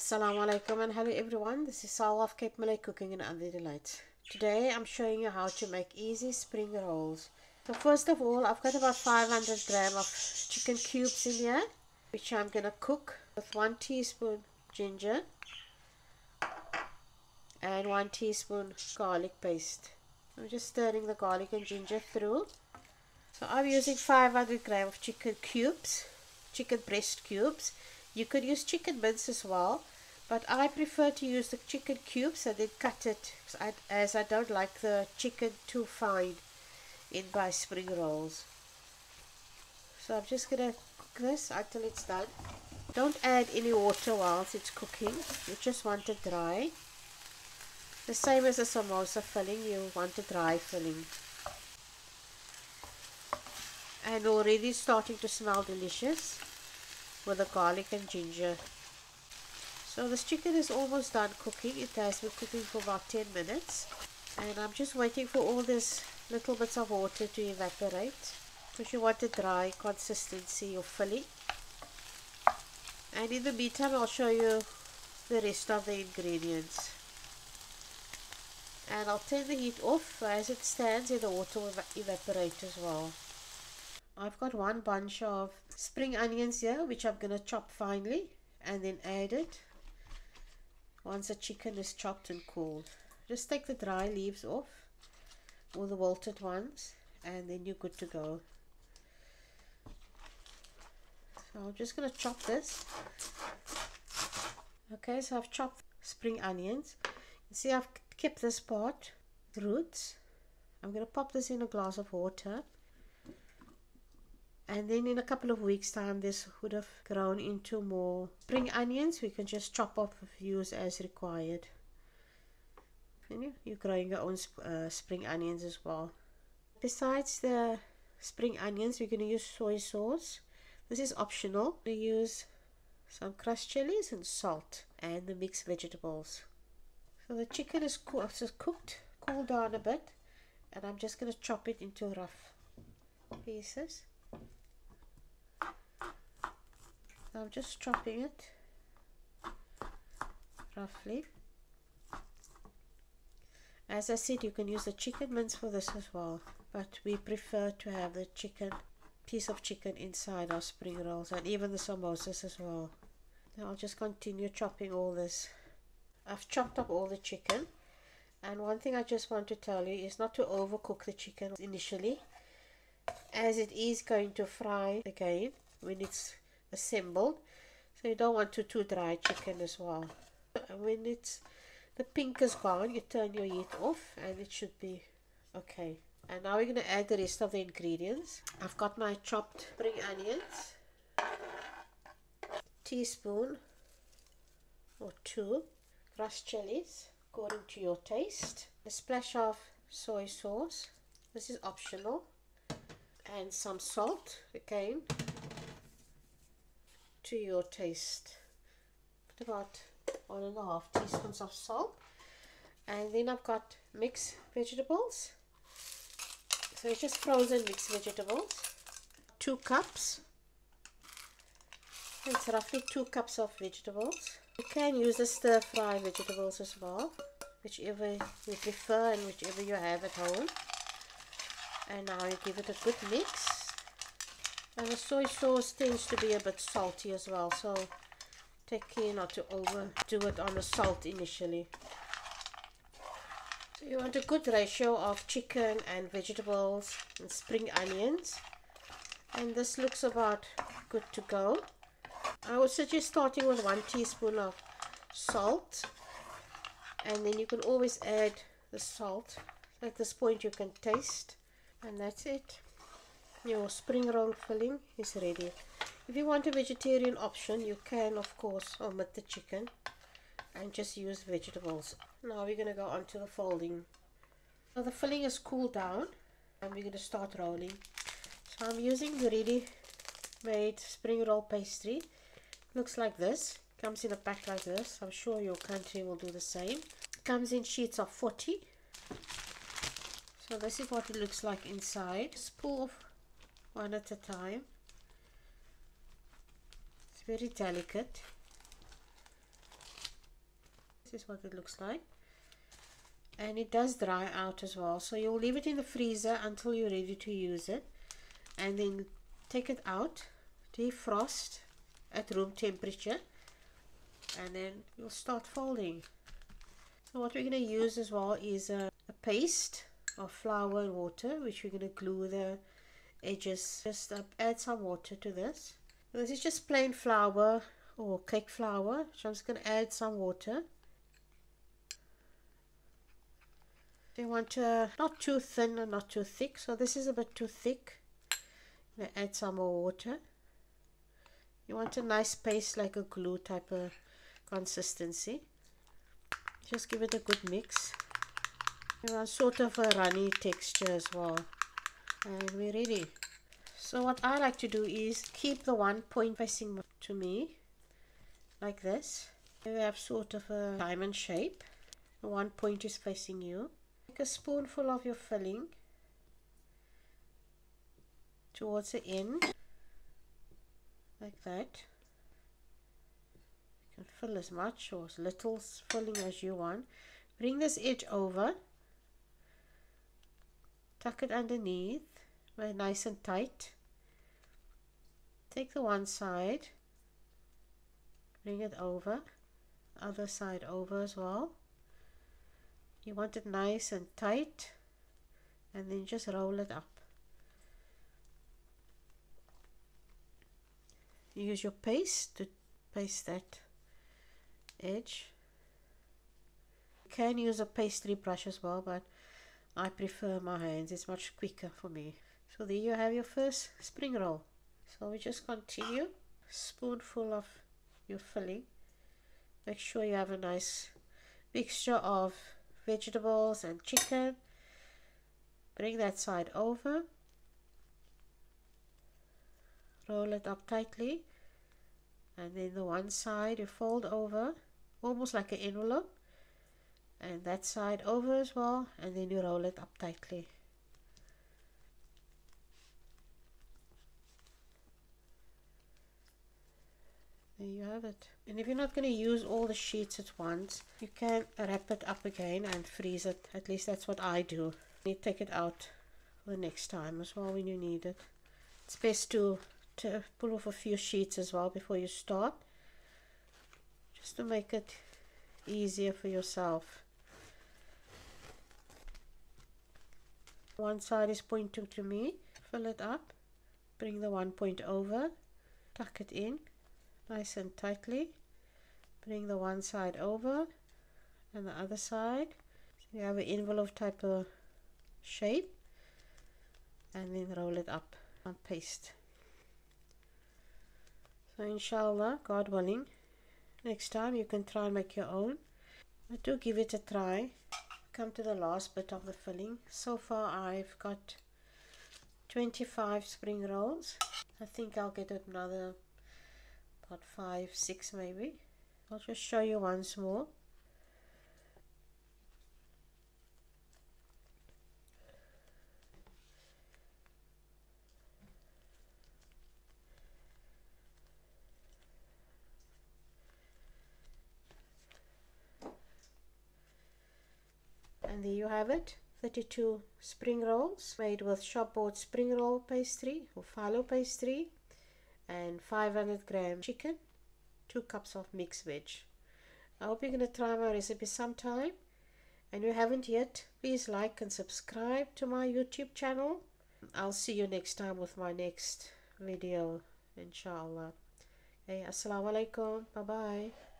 Assalamu alaikum and hello everyone, this is Salwaa of Cape Malay Cooking and Other Delights. Today I'm showing you how to make easy spring rolls. So first of all, I've got about 500 grams of chicken cubes in here, which I'm going to cook with 1 teaspoon ginger and 1 teaspoon garlic paste. I'm just stirring the garlic and ginger through. So I'm using 500 grams of chicken cubes, chicken breast cubes. You could use chicken mince as well, but I prefer to use the chicken cubes and then cut it as I don't like the chicken too fine in my spring rolls. So I'm just going to cook this until it's done. Don't add any water whilst it's cooking, you just want it dry. The same as the samosa filling, you want a dry filling. And already starting to smell delicious with the garlic and ginger. So this chicken is almost done cooking. It has been cooking for about 10 minutes. And I'm just waiting for all this little bits of water to evaporate, because you want a dry consistency of filling. And in the meantime, I'll show you the rest of the ingredients. And I'll turn the heat off. As it stands, the water will evaporate as well. I've got 1 bunch of spring onions here, which I'm going to chop finely and then add it once the chicken is chopped and cooled. Just take the dry leaves off, or the wilted ones, and then you're good to go. So I'm just going to chop this. Okay, so I've chopped spring onions. You see, I've kept this part, the roots. I'm going to pop this in a glass of water. And then in a couple of weeks time, this would have grown into more spring onions. We can just chop off and use as required. And you're growing your own spring onions as well. Besides the spring onions, we're going to use soy sauce. This is optional. We use some crushed chilies and salt and the mixed vegetables. So the chicken is cooked, cooled down a bit, and I'm just going to chop it into rough pieces. I'm just chopping it roughly. As I said, you can use the chicken mince for this as well, but we prefer to have the piece of chicken inside our spring rolls, and even the samosas as well. Now I'll just continue chopping all this. I've chopped up all the chicken, and one thing I just want to tell you is not to overcook the chicken initially, as it is going to fry again when it's assembled. So you don't want too dry chicken as well. When the pink is gone, you turn your heat off and it should be okay. And now we're going to add the rest of the ingredients. I've got my chopped spring onions, teaspoon or 2 crushed chilies according to your taste, a splash of soy sauce, this is optional, and some salt again to your taste. Put about 1.5 teaspoons of salt. And then I've got mixed vegetables. So it's just frozen mixed vegetables. 2 cups. It's roughly 2 cups of vegetables. You can use the stir fry vegetables as well, whichever you prefer and whichever you have at home. And now you give it a good mix. And the soy sauce tends to be a bit salty as well, so take care not to overdo it on the salt initially. So you want a good ratio of chicken and vegetables and spring onions, and this looks about good to go. I would suggest starting with 1 teaspoon of salt, and then you can always add the salt. At this point you can taste, and that's it. Your spring roll filling is ready. If you want a vegetarian option, you can of course omit the chicken and just use vegetables. Now we're going to go on to the folding. Now the filling is cooled down and we're going to start rolling. So I'm using the ready-made spring roll pastry. Looks like this. Comes in a pack like this. I'm sure your country will do the same. Comes in sheets of 40. So this is what it looks like inside. Just pull off one at a time. It's very delicate. This is what it looks like. And it does dry out as well, so you'll leave it in the freezer until you're ready to use it, and then take it out, defrost at room temperature, and then you'll start folding. So what we're going to use as well is a paste of flour and water, which we're going to glue the edges. Just add some water to this. This is just plain flour or cake flour, so I'm just going to add some water. You want not too thin and not too thick, so this is a bit too thick. I'm going to add some more water. You want a nice paste, like a glue type of consistency. Just give it a good mix. You want sort of a runny texture as well. And we're ready. So what I like to do is keep the one point facing to me, like this. You have sort of a diamond shape. One point is facing you. Take a spoonful of your filling towards the end, like that. You can fill as much or as little filling as you want. Bring this edge over, tuck it underneath, very nice and tight. Take the one side, bring it over, other side over as well. You want it nice and tight, and then just roll it up. Use your paste to paste that edge. You can use a pastry brush as well, but I prefer my hands. It's much quicker for me. So there you have your first spring roll. So we just continue. Spoonful of your filling. Make sure you have a nice mixture of vegetables and chicken. Bring that side over. Roll it up tightly, and then the one side you fold over, almost like an envelope, and that side over as well, and then you roll it up tightly. There you have it. And if you're not going to use all the sheets at once, you can wrap it up again and freeze it. At least that's what I do. You take it out the next time as well when you need it. It's best to pull off a few sheets as well before you start, just to make it easier for yourself. One side is pointing to me. Fill it up, bring the one point over, tuck it in nice and tightly, bring the one side over and the other side, so you have an envelope type of shape, and then roll it up and paste. So inshallah, God willing, next time you can try and make your own. But do give it a try. Come to the last bit of the filling. So far I've got 25 spring rolls. I think I'll get another about 5, 6 maybe. I'll just show you once more. And there you have it, 32 spring rolls made with shop-bought spring roll pastry or phyllo pastry, and 500 gram chicken, 2 cups of mixed veg. I hope you're going to try my recipe sometime, and if you haven't yet, please like and subscribe to my YouTube channel. I'll see you next time with my next video, inshallah. Okay, assalamu alaikum, bye bye.